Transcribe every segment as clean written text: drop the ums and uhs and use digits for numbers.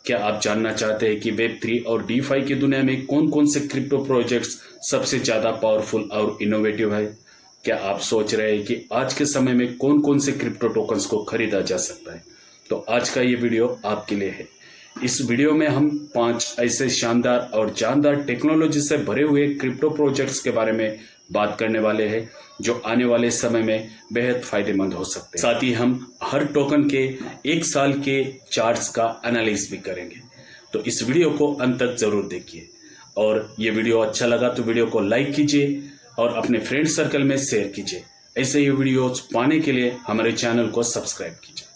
क्या आप जानना चाहते हैं कि वेब3 और डीफाई की दुनिया में कौन कौन से क्रिप्टो प्रोजेक्ट्स सबसे ज़्यादा पावरफुल और इनोवेटिव है? क्या आप सोच रहे हैं कि आज के समय में कौन कौन से क्रिप्टो टोकन्स को खरीदा जा सकता है? तो आज का ये वीडियो आपके लिए है। इस वीडियो में हम 5 ऐसे शानदार और जानदार टेक्नोलॉजी से भरे हुए क्रिप्टो प्रोजेक्ट्स के बारे में बात करने वाले हैं जो आने वाले समय में बेहद फायदेमंद हो सकते हैं। साथ ही हम हर टोकन के 1 साल के चार्ट्स का एनालिसिस भी करेंगे। तो इस वीडियो को अंत तक जरूर देखिए और ये वीडियो अच्छा लगा तो वीडियो को लाइक कीजिए और अपने फ्रेंड सर्कल में शेयर कीजिए। ऐसे ही वीडियोज पाने के लिए हमारे चैनल को सब्सक्राइब कीजिए।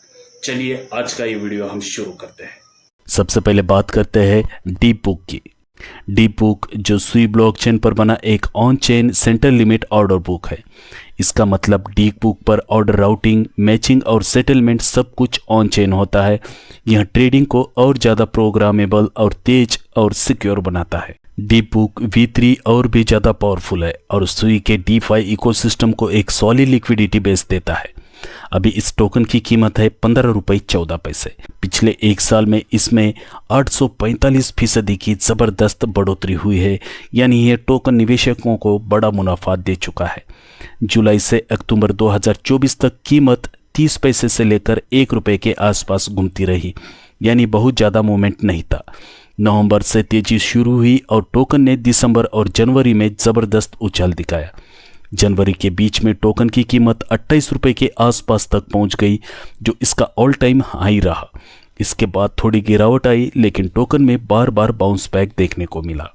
चलिए आज का ये वीडियो हम शुरू करते हैं। सबसे पहले बात करते हैं डीपबुक की। डीपबुक जो सुई ब्लॉकचेन पर बना एक on chain centre limit order book है। इसका मतलब डीपबुक पर ऑर्डर राउटिंग, मैचिंग और सेटलमेंट सब कुछ ऑन चेन होता है। यह ट्रेडिंग को और ज़्यादा प्रोग्रामेबल और तेज और सिक्योर बनाता है। डीपबुक V3 और भी ज़्यादा पावरफुल है और सुई के डीफाई इकोसिस्टम को एक सॉलिड लिक्विडिटी बेस देता है। अभी इस टोकन की कीमत है 15 रुपये 14 पैसे। पिछले 1 साल में इसमें 845% की ज़बरदस्त बढ़ोतरी हुई है, यानी यह टोकन निवेशकों को बड़ा मुनाफा दे चुका है। जुलाई से अक्टूबर 2024 तक कीमत 30 पैसे से लेकर 1 रुपये के आसपास घूमती रही, यानी बहुत ज़्यादा मूवमेंट नहीं था। नवंबर से तेजी शुरू हुई और टोकन ने दिसंबर और जनवरी में ज़बरदस्त उछाल दिखाया। जनवरी के बीच में टोकन की कीमत 28 रुपये के आसपास तक पहुंच गई, जो इसका ऑल टाइम हाई रहा। इसके बाद थोड़ी गिरावट आई, लेकिन टोकन में बार बार बाउंस बैक देखने को मिला।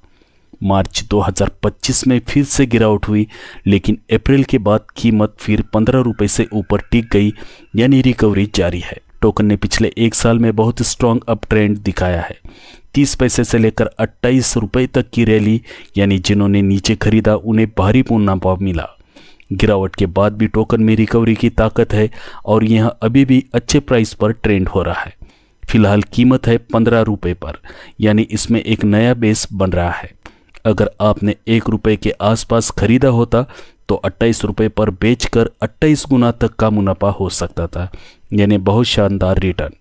मार्च 2025 में फिर से गिरावट हुई, लेकिन अप्रैल के बाद कीमत फिर 15 रुपये से ऊपर टिक गई, यानी रिकवरी जारी है। टोकन ने पिछले 1 साल में बहुत स्ट्रॉन्ग अप ट्रेंड दिखाया है। 30 पैसे से लेकर 28 रुपये तक की रैली, यानी जिन्होंने नीचे खरीदा उन्हें भारी मुनाफा मिला। गिरावट के बाद भी टोकन में रिकवरी की ताकत है और यह अभी भी अच्छे प्राइस पर ट्रेंड हो रहा है। फिलहाल कीमत है 15 रुपये पर, यानी इसमें एक नया बेस बन रहा है। अगर आपने 1 रुपये के आसपास खरीदा होता तो 28 रुपये पर बेचकर 28 गुना तक का मुनाफा हो सकता था, यानी बहुत शानदार रिटर्न।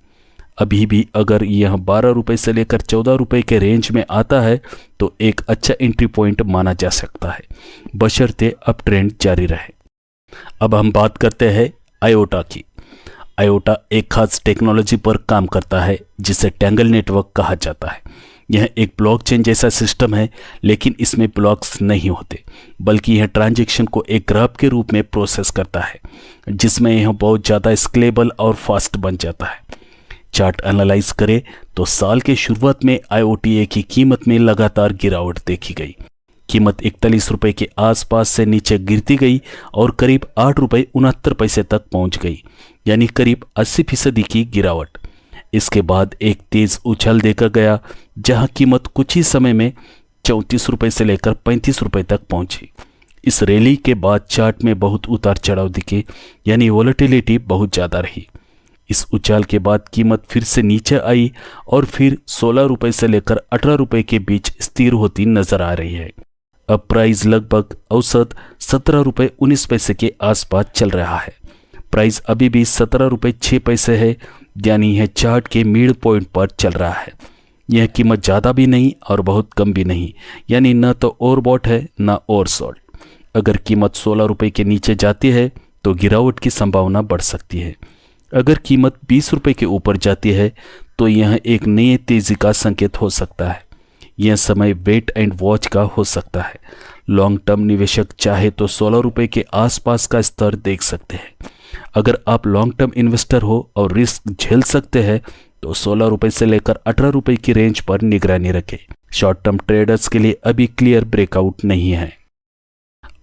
अभी भी अगर यह 12 रुपये से लेकर 14 रुपये के रेंज में आता है तो एक अच्छा एंट्री पॉइंट माना जा सकता है, बशर्ते अप ट्रेंड जारी रहे। अब हम बात करते हैं आयोटा की। आयोटा एक खास टेक्नोलॉजी पर काम करता है जिसे टैंगल नेटवर्क कहा जाता है। यह एक ब्लॉकचेन जैसा सिस्टम है, लेकिन इसमें ब्लॉक्स नहीं होते, बल्कि यह ट्रांजैक्शन को एक ग्राफ के रूप में प्रोसेस करता है, जिसमें यह बहुत ज़्यादा स्केलेबल और फास्ट बन जाता है। चार्ट एनालाइज करें तो साल के शुरुआत में IOTA की कीमत में लगातार गिरावट देखी गई। कीमत 41 रुपये के आसपास से नीचे गिरती गई और करीब 8 रुपये 69 पैसे तक पहुंच गई, यानी करीब 80% की गिरावट। इसके बाद एक तेज उछाल देखा गया, जहां कीमत कुछ ही समय में 34 रुपये से लेकर 35 रुपये तक पहुंची। इस रैली के बाद चार्ट में बहुत उतार चढ़ाव दिखे, यानी वोलेटिलिटी बहुत ज़्यादा रही। इस उछाल के बाद कीमत फिर से नीचे आई और फिर 16 रुपये से लेकर 18 रुपये के बीच स्थिर होती नजर आ रही है। अब प्राइस लगभग औसत 17 रुपये 19 पैसे के आसपास चल रहा है। प्राइस अभी भी 17 रुपये 6 पैसे है, यानी यह चार्ट के मिड पॉइंट पर चल रहा है। यह कीमत ज़्यादा भी नहीं और बहुत कम भी नहीं, यानी न तो ओवरबॉट है न ओवरसोल्ड। अगर कीमत 16 रुपये के नीचे जाती है तो गिरावट की संभावना बढ़ सकती है। अगर कीमत 20 रुपये के ऊपर जाती है तो यह एक नई तेजी का संकेत हो सकता है। यह समय वेट एंड वॉच का हो सकता है। लॉन्ग टर्म निवेशक चाहे तो 16 रुपये के आसपास का स्तर देख सकते हैं। अगर आप लॉन्ग टर्म इन्वेस्टर हो और रिस्क झेल सकते हैं तो 16 रुपये से लेकर 18 रुपये की रेंज पर निगरानी रखें। शॉर्ट टर्म ट्रेडर्स के लिए अभी क्लियर ब्रेकआउट नहीं है।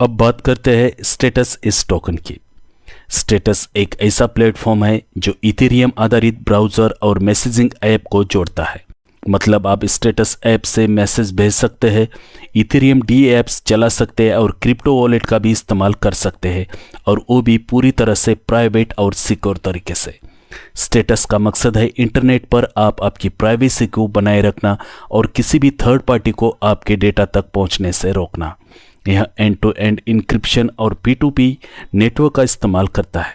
अब बात करते हैं स्टेटस इस टोकन की। स्टेटस एक ऐसा प्लेटफॉर्म है जो इथेरियम आधारित ब्राउजर और मैसेजिंग ऐप को जोड़ता है। मतलब आप स्टेटस ऐप से मैसेज भेज सकते हैं, इथेरियम डी एप्स चला सकते हैं और क्रिप्टो वॉलेट का भी इस्तेमाल कर सकते हैं, और वो भी पूरी तरह से प्राइवेट और सिक्योर तरीके से। स्टेटस का मकसद है इंटरनेट पर आप आपकी प्राइवेसी को बनाए रखना और किसी भी थर्ड पार्टी को आपके डेटा तक पहुंचने से रोकना। यह एंड टू एंड इंक्रिप्शन और P2P नेटवर्क का इस्तेमाल करता है।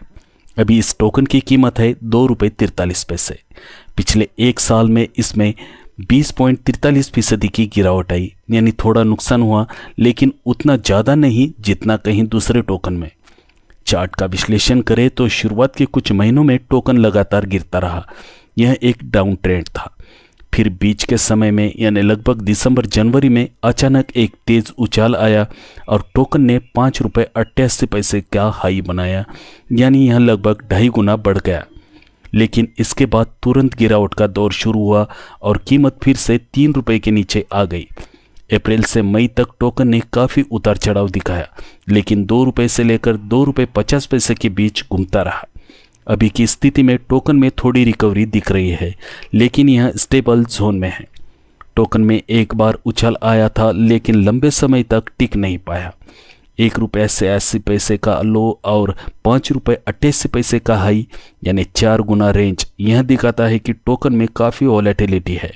अभी इस टोकन की कीमत है 2 रुपये 43 पैसे। पिछले एक साल में इसमें 20.43% की गिरावट आई, यानी थोड़ा नुकसान हुआ लेकिन उतना ज़्यादा नहीं जितना कहीं दूसरे टोकन में। चार्ट का विश्लेषण करें तो शुरुआत के कुछ महीनों में टोकन लगातार गिरता रहा, यह एक डाउन ट्रेंड था। फिर बीच के समय में यानी लगभग दिसंबर जनवरी में अचानक एक तेज उछाल आया और टोकन ने 5 रुपये 88 पैसे का हाई बनाया, यानी यह लगभग 2.5 गुना बढ़ गया। लेकिन इसके बाद तुरंत गिरावट का दौर शुरू हुआ और कीमत फिर से 3 रुपये के नीचे आ गई। अप्रैल से मई तक टोकन ने काफ़ी उतार चढ़ाव दिखाया, लेकिन 2 रुपये से लेकर 2 रुपये 50 पैसे के बीच घूमता रहा। अभी की स्थिति में टोकन में थोड़ी रिकवरी दिख रही है, लेकिन यह स्टेबल जोन में है। टोकन में एक बार उछाल आया था लेकिन लंबे समय तक टिक नहीं पाया। 1 रुपये से 80 पैसे का लो और 5 रुपये 88 पैसे का हाई, यानी 4 गुना रेंज यह दिखाता है कि टोकन में काफ़ी वॉलेटिलिटी है।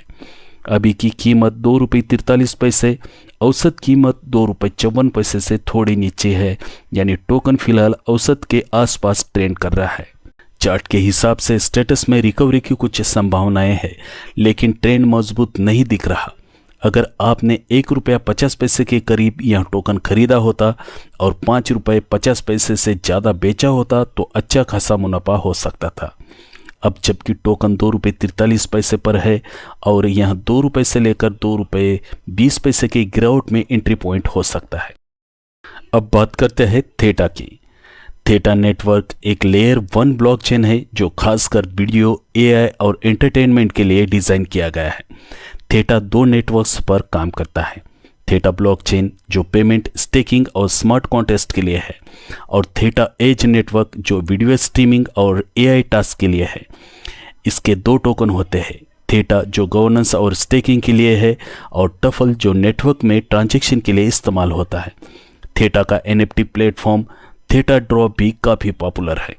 अभी की कीमत 2 रुपये 43 पैसे, औसत कीमत 2 रुपये 54 पैसे से थोड़ी नीचे है, यानी टोकन फिलहाल औसत के आसपास ट्रेंड कर रहा है। चार्ट के हिसाब से स्टेटस में रिकवरी की कुछ संभावनाएं हैं, लेकिन ट्रेंड मजबूत नहीं दिख रहा। अगर आपने 1 रुपया 50 पैसे के करीब यह टोकन खरीदा होता और 5 रुपये 50 पैसे से ज़्यादा बेचा होता तो अच्छा खासा मुनाफा हो सकता था। अब जबकि टोकन 2 रुपये 43 पैसे पर है और यह 2 रुपये से लेकर 2 रुपये 20 पैसे की गिरावट में एंट्री पॉइंट हो सकता है। अब बात करते हैं थेटा की। थेटा नेटवर्क एक लेयर 1 ब्लॉकचेन है जो खासकर वीडियो, एआई और एंटरटेनमेंट के लिए डिज़ाइन किया गया है। थेटा 2 नेटवर्क्स पर काम करता है। थेटा ब्लॉकचेन जो पेमेंट, स्टेकिंग और स्मार्ट कॉन्ट्रैक्ट के लिए है, और थेटा एज नेटवर्क जो वीडियो स्ट्रीमिंग और एआई टास्क के लिए है। इसके 2 टोकन होते हैं, थेटा जो गवर्नेंस और स्टेकिंग के लिए है और टफल जो नेटवर्क में ट्रांजैक्शन के लिए इस्तेमाल होता है। थेटा का NFT प्लेटफॉर्म थेटा ड्रॉप भी काफ़ी पॉपुलर है।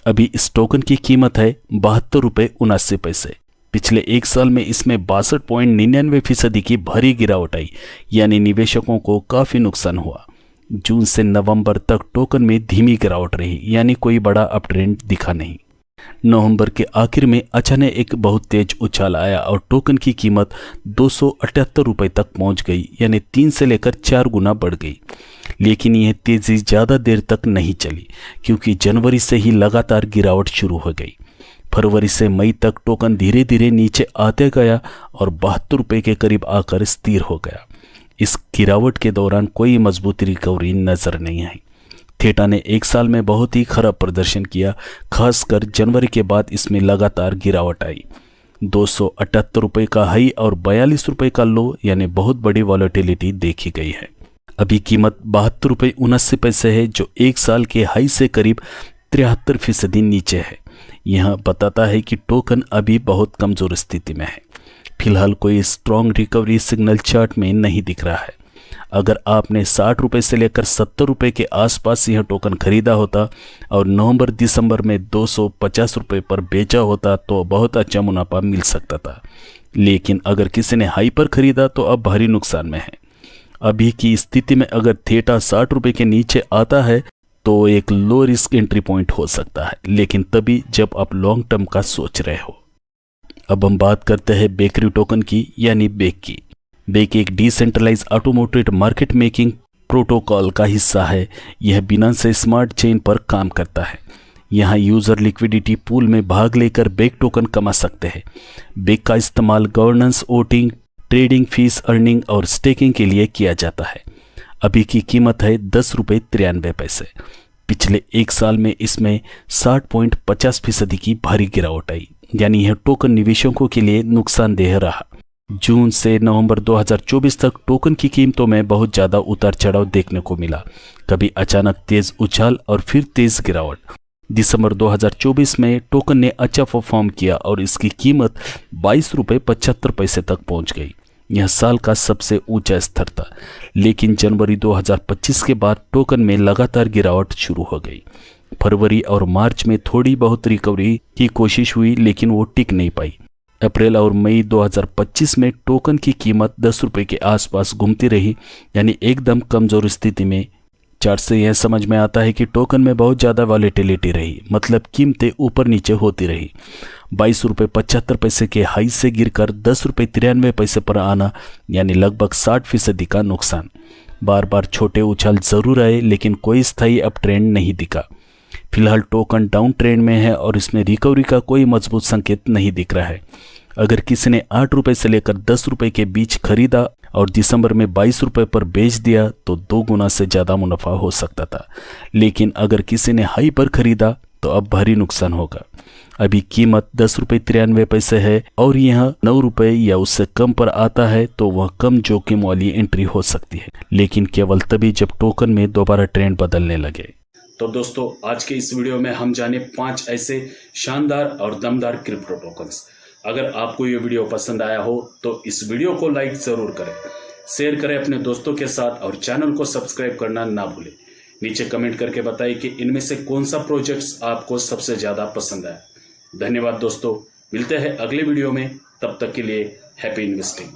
अभी इस टोकन की कीमत है 72 रुपये 79 पैसे। पिछले एक साल में इसमें 62.99% की भारी गिरावट आई, यानी निवेशकों को काफ़ी नुकसान हुआ। जून से नवंबर तक टोकन में धीमी गिरावट रही, यानी कोई बड़ा अपट्रेंड दिखा नहीं। नवंबर के आखिर में अचानक एक बहुत तेज उछाल आया और टोकन की कीमत 278 रुपये तक पहुंच गई, यानी 3 से लेकर 4 गुना बढ़ गई। लेकिन यह तेज़ी ज़्यादा देर तक नहीं चली, क्योंकि जनवरी से ही लगातार गिरावट शुरू हो गई। फरवरी से मई तक टोकन धीरे धीरे नीचे आते गया और 72 रुपये के करीब आकर स्थिर हो गया। इस गिरावट के दौरान कोई मजबूत रिकवरी नजर नहीं आई। थेटा ने एक साल में बहुत ही खराब प्रदर्शन किया, खासकर जनवरी के बाद इसमें लगातार गिरावट आई। 278 रुपये का हाई और 42 रुपये का लो, यानी बहुत बड़ी वॉलेटिलिटी देखी गई है। अभी कीमत 72 रुपये 79 पैसे है, जो एक साल के हाई से करीब 73% नीचे है। यह बताता है कि टोकन अभी बहुत कमज़ोर स्थिति में है। फिलहाल कोई स्ट्रॉन्ग रिकवरी सिग्नल चार्ट में नहीं दिख रहा है। अगर आपने 60 रुपये से लेकर 70 रुपये के आसपास यह टोकन खरीदा होता और नवंबर दिसंबर में 250 रुपये पर बेचा होता तो बहुत अच्छा मुनाफा मिल सकता था। लेकिन अगर किसी ने हाई पर खरीदा तो अब भारी नुकसान में है। अभी की स्थिति में अगर थेटा 60 रुपये के नीचे आता है तो एक लो रिस्क एंट्री पॉइंट हो सकता है, लेकिन तभी जब आप लॉन्ग टर्म का सोच रहे हो। अब हम बात करते हैं बेकरी टोकन की, यानी बेक की। बेक एक decentralized automated market making protocol का हिस्सा है। यह बिनांस स्मार्ट चेन पर काम करता है। यहाँ यूज़र लिक्विडिटी पूल में भाग लेकर बेक टोकन कमा सकते हैं। बेक का इस्तेमाल governance, voting, trading, fees earning और स्टेकिंग के लिए किया जाता है। अभी की कीमत है 10 रुपये 93 पैसे। पिछले एक साल में इसमें 60.50% की भारी गिरावट आई, यानी यह टोकन निवेशकों के लिए नुकसानदेह रहा। जून से नवंबर 2024 तक टोकन की कीमतों में बहुत ज़्यादा उतार चढ़ाव देखने को मिला, कभी अचानक तेज उछाल और फिर तेज गिरावट। दिसंबर 2024 में टोकन ने अच्छा परफॉर्म किया और इसकी कीमत 22 रुपये 75 पैसे तक पहुंच गई। यह साल का सबसे ऊंचा स्तर था, लेकिन जनवरी 2025 के बाद टोकन में लगातार गिरावट शुरू हो गई। फरवरी और मार्च में थोड़ी बहुत रिकवरी की कोशिश हुई, लेकिन वो टिक नहीं पाई। अप्रैल और मई 2025 में टोकन की कीमत 10 रुपये के आसपास घूमती रही, यानी एकदम कमज़ोर स्थिति में चार्ट से यह समझ में आता है कि टोकन में बहुत ज़्यादा वॉलेटिलिटी रही, मतलब कीमतें ऊपर नीचे होती रही। 22.75 के हाई से गिरकर 10.93 पर आना, यानी लगभग 60% का नुकसान। बार बार छोटे उछाल जरूर आए, लेकिन कोई स्थायी अप ट्रेंड नहीं दिखा। फिलहाल टोकन डाउन ट्रेंड में है और इसमें रिकवरी का कोई मजबूत संकेत नहीं दिख रहा है। अगर किसी ने 8 रुपये से लेकर 10 रुपये के बीच खरीदा और दिसंबर में 22 रुपये पर बेच दिया तो 2 गुना से ज़्यादा मुनाफा हो सकता था, लेकिन अगर किसी ने हाई पर खरीदा तो अब भारी नुकसान होगा। अभी कीमत 10.93 है और यह 9 रुपये या उससे कम पर आता है तो वह कम जोखिम वाली एंट्री हो सकती है, लेकिन केवल तभी जब टोकन में दोबारा ट्रेंड बदलने लगे। तो दोस्तों, आज के इस वीडियो में हम जाने 5 ऐसे शानदार और दमदार क्रिप्टो टोकन्स। अगर आपको ये वीडियो पसंद आया हो तो इस वीडियो को लाइक जरूर करें, शेयर करें अपने दोस्तों के साथ और चैनल को सब्सक्राइब करना ना भूलें। नीचे कमेंट करके बताइए कि इनमें से कौन सा प्रोजेक्ट्स आपको सबसे ज़्यादा पसंद आया। धन्यवाद दोस्तों, मिलते हैं अगले वीडियो में, तब तक के लिए हैप्पी इन्वेस्टिंग।